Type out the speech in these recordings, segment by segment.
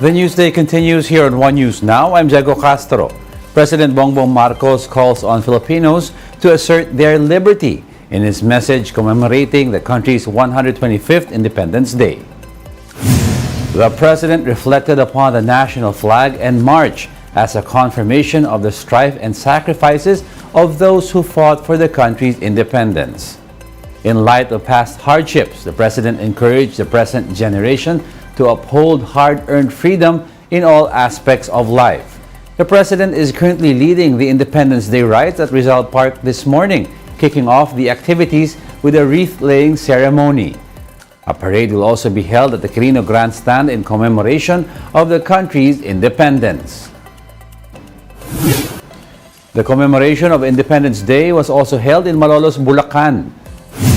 The Newsday continues here on One News Now. I'm Diego Castro. President Bongbong Marcos calls on Filipinos to assert their liberty in his message commemorating the country's 125th Independence Day. The president reflected upon the national flag and march as a confirmation of the strife and sacrifices of those who fought for the country's independence. In light of past hardships, the president encouraged the present generation to uphold hard-earned freedom in all aspects of life. The president is currently leading the Independence Day rites at Rizal Park this morning, kicking off the activities with a wreath-laying ceremony. A parade will also be held at the Quirino Grandstand in commemoration of the country's independence. The commemoration of Independence Day was also held in Malolos, Bulacan.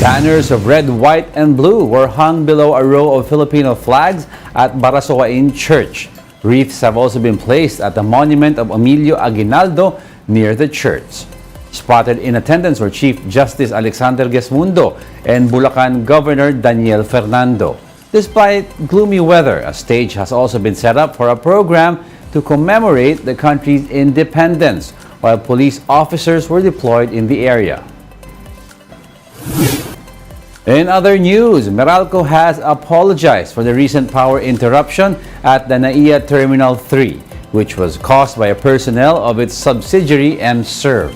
Banners of red, white, and blue were hung below a row of Filipino flags at Barasoain Church. Wreaths have also been placed at the monument of Emilio Aguinaldo near the church. Spotted in attendance were Chief Justice Alexander Gesmundo and Bulacan Governor Daniel Fernando. Despite gloomy weather, a stage has also been set up for a program to commemorate the country's independence, while police officers were deployed in the area. In other news, Meralco has apologized for the recent power interruption at the NAIA Terminal 3, which was caused by personnel of its subsidiary MServe.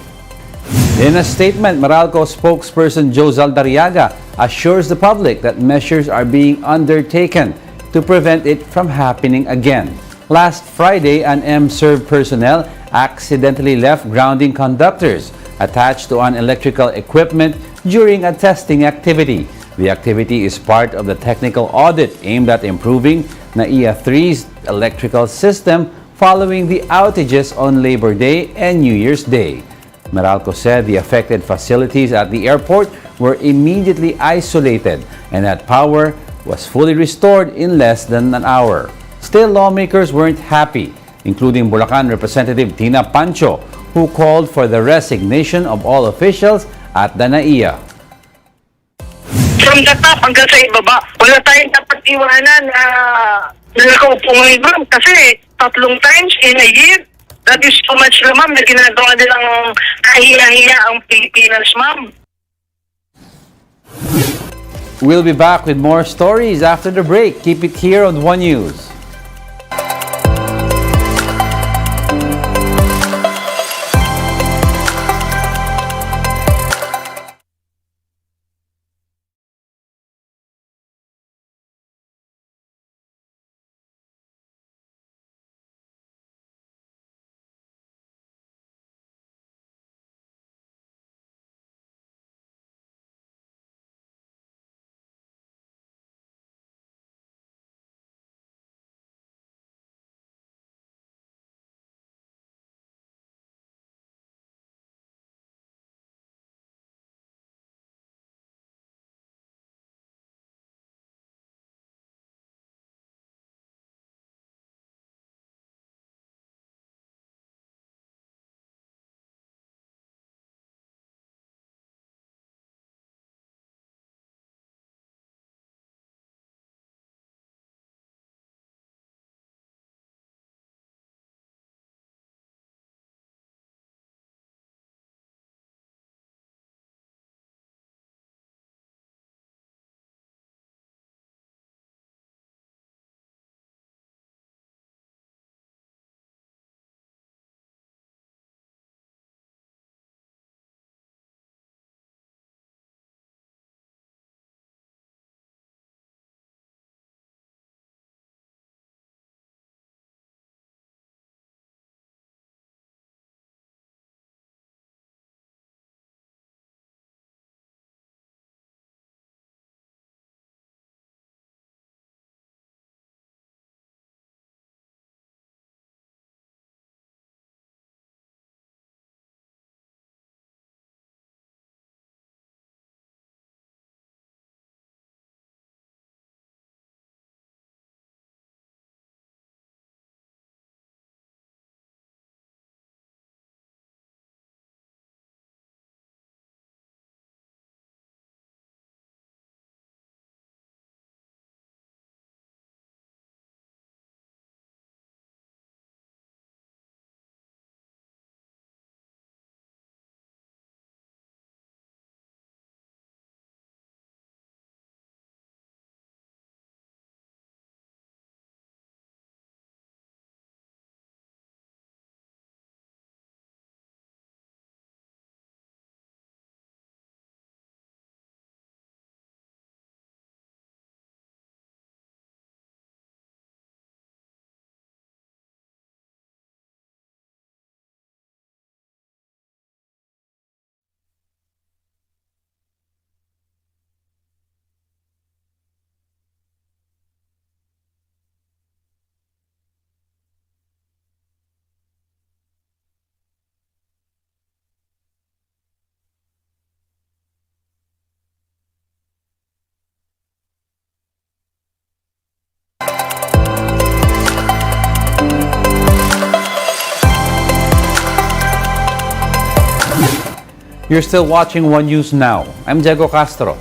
In a statement, Meralco spokesperson Joe Zaldariaga assures the public that measures are being undertaken to prevent it from happening again. Last Friday, an MServe personnel accidentally left grounding conductors attached to an electrical equipment during a testing activity. The activity is part of the technical audit aimed at improving NAIA 3's electrical system following the outages on Labor Day and New Year's Day. Meralco said the affected facilities at the airport were immediately isolated and that power was fully restored in less than an hour. Still, lawmakers weren't happy, including Bulacan Representative Tina Pancho, who called for the resignation of all officials at the NAIA. From the top hanggang sa ibaba, wala tayong dapat iwanan na nakaupo ngayon, ma'am. Kasi 3 times in a year, that is too much na, ma'am, na ginagawa nilang kahiya-hiya ang Pilipinas, ma'am. We'll be back with more stories after the break. Keep it here on One News. You're still watching One News Now. I'm Diego Castro.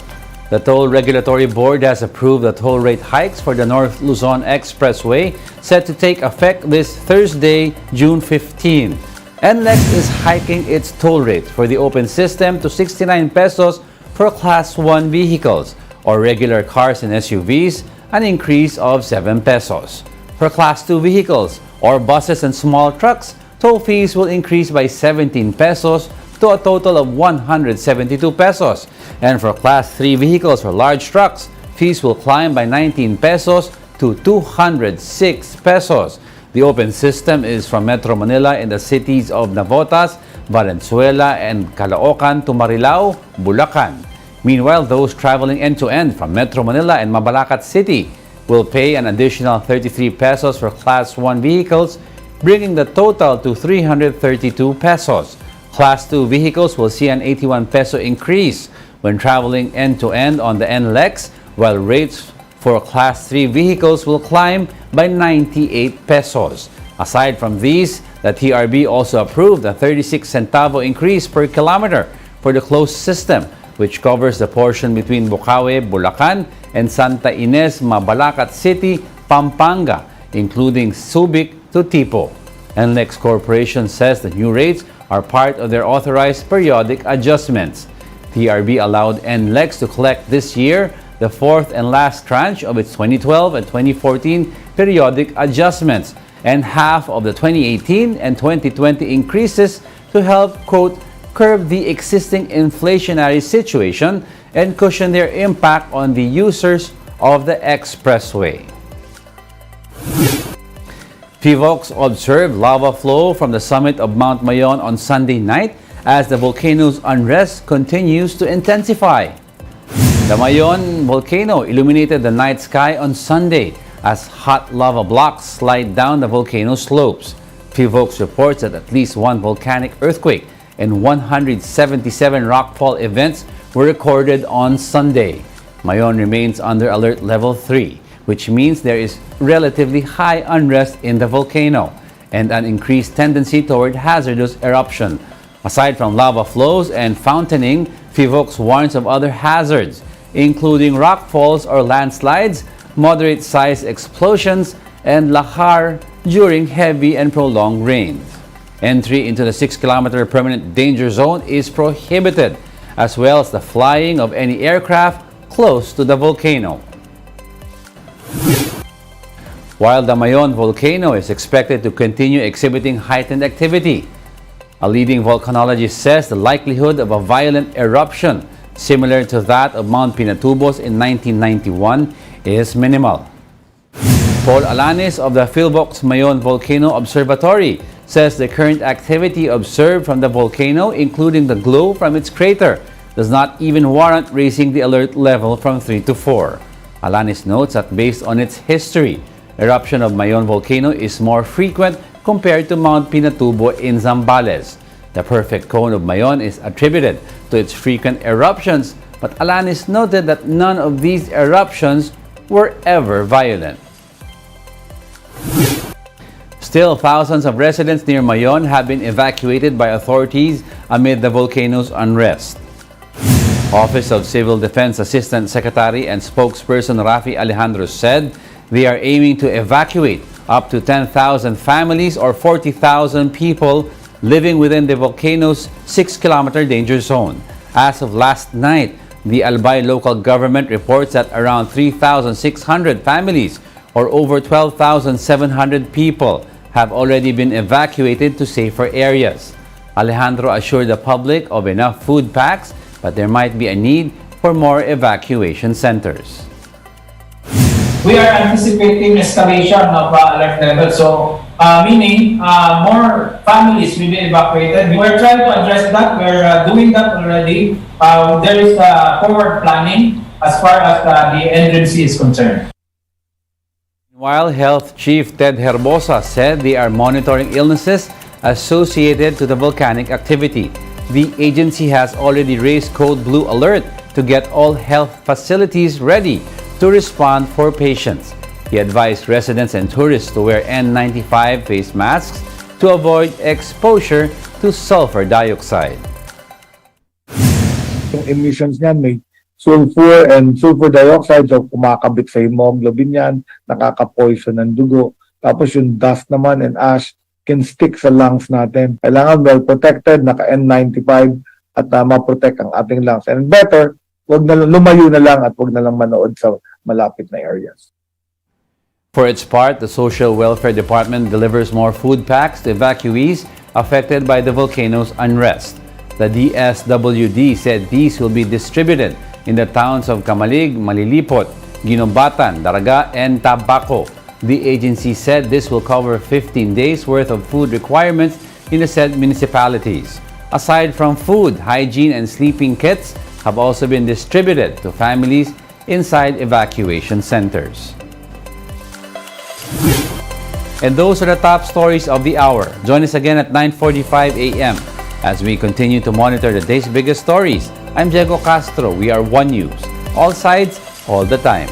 The Toll Regulatory Board has approved the toll rate hikes for the North Luzon Expressway set to take effect this Thursday, June 15. NLEX is hiking its toll rate for the open system to 69 pesos for Class 1 vehicles or regular cars and SUVs, an increase of 7 pesos. For Class 2 vehicles or buses and small trucks, toll fees will increase by 17 pesos to a total of 172 pesos. And for Class 3 vehicles or large trucks, fees will climb by 19 pesos to 206 pesos. The open system is from Metro Manila in the cities of Navotas, Valenzuela, and Caloocan to Marilao, Bulacan. Meanwhile, those traveling end-to-end from Metro Manila and Mabalacat City will pay an additional 33 pesos for Class 1 vehicles, bringing the total to 332 pesos. Class 2 vehicles will see an 81 peso increase when traveling end-to-end on the NLEX, while rates for Class 3 vehicles will climb by 98 pesos. Aside from these, the TRB also approved a 36 centavo increase per kilometer for the closed system, which covers the portion between Bukawe, Bulacan, and Santa Ines, Mabalacat City, Pampanga, including Subic to Tipo. NLEX Corporation says the new rates are part of their authorized periodic adjustments. TRB allowed NLEX to collect this year the fourth and last tranche of its 2012 and 2014 periodic adjustments and half of the 2018 and 2020 increases to help, quote, curb the existing inflationary situation and cushion their impact on the users of the expressway. PHIVOLCS observed lava flow from the summit of Mount Mayon on Sunday night as the volcano's unrest continues to intensify. The Mayon volcano illuminated the night sky on Sunday as hot lava blocks slide down the volcano slopes. PHIVOLCS reports that at least one volcanic earthquake and 177 rockfall events were recorded on Sunday. Mayon remains under alert level 3, which means there is relatively high unrest in the volcano and an increased tendency toward hazardous eruption. Aside from lava flows and fountaining, PHIVOLCS warns of other hazards, including rockfalls or landslides, moderate-sized explosions, and lahar during heavy and prolonged rains. Entry into the 6-kilometer permanent danger zone is prohibited, as well as the flying of any aircraft close to the volcano. While the Mayon volcano is expected to continue exhibiting heightened activity, a leading volcanologist says the likelihood of a violent eruption similar to that of Mount Pinatubos in 1991 is minimal. Paul Alanis of the PHIVOLCS Mayon Volcano Observatory says the current activity observed from the volcano, including the glow from its crater, does not even warrant raising the alert level from 3 to 4. Alanis notes that based on its history, eruption of Mayon volcano is more frequent compared to Mount Pinatubo in Zambales. The perfect cone of Mayon is attributed to its frequent eruptions, but Alanis noted that none of these eruptions were ever violent. Still, thousands of residents near Mayon have been evacuated by authorities amid the volcano's unrest. Office of Civil Defense Assistant Secretary and spokesperson Rafi Alejandro said they are aiming to evacuate up to 10,000 families or 40,000 people living within the volcano's 6-kilometer danger zone. As of last night, the Albay local government reports that around 3,600 families or over 12,700 people have already been evacuated to safer areas. Alejandro assured the public of enough food packs, but there might be a need for more evacuation centers. We are anticipating escalation of alert level, so meaning more families will be evacuated. We are trying to address that. We are doing that already. There is forward planning as far as the emergency is concerned. While Health Chief Ted Herbosa said they are monitoring illnesses associated to the volcanic activity, the agency has already raised Code Blue Alert to get all health facilities ready to respond for patients. He advised residents and tourists to wear N95 face masks to avoid exposure to sulfur dioxide. yung emissions niyan, may sulfur and sulfur dioxide, so kumakabit sa hemoglobin yan, nakaka-poison ng dugo. Tapos yung dust naman and ash can stick sa lungs natin. Kailangan well protected, naka-N95 at ma-protect ang ating lungs. And better, wag na lumayo na lang at wag na lang manood sa malapit na areas. For its part, the Social Welfare Department delivers more food packs to evacuees affected by the volcano's unrest. The DSWD said these will be distributed in the towns of Camalig, Malilipot, Ginumbatan, Daraga, and Tabaco. The agency said this will cover 15 days worth of food requirements in the said municipalities. Aside from food, hygiene and sleeping kits have also been distributed to families inside evacuation centers. And those are the top stories of the hour. Join us again at 9:45 a.m. as we continue to monitor the day's biggest stories. I'm Diego Castro. We are One News. All sides, all the time.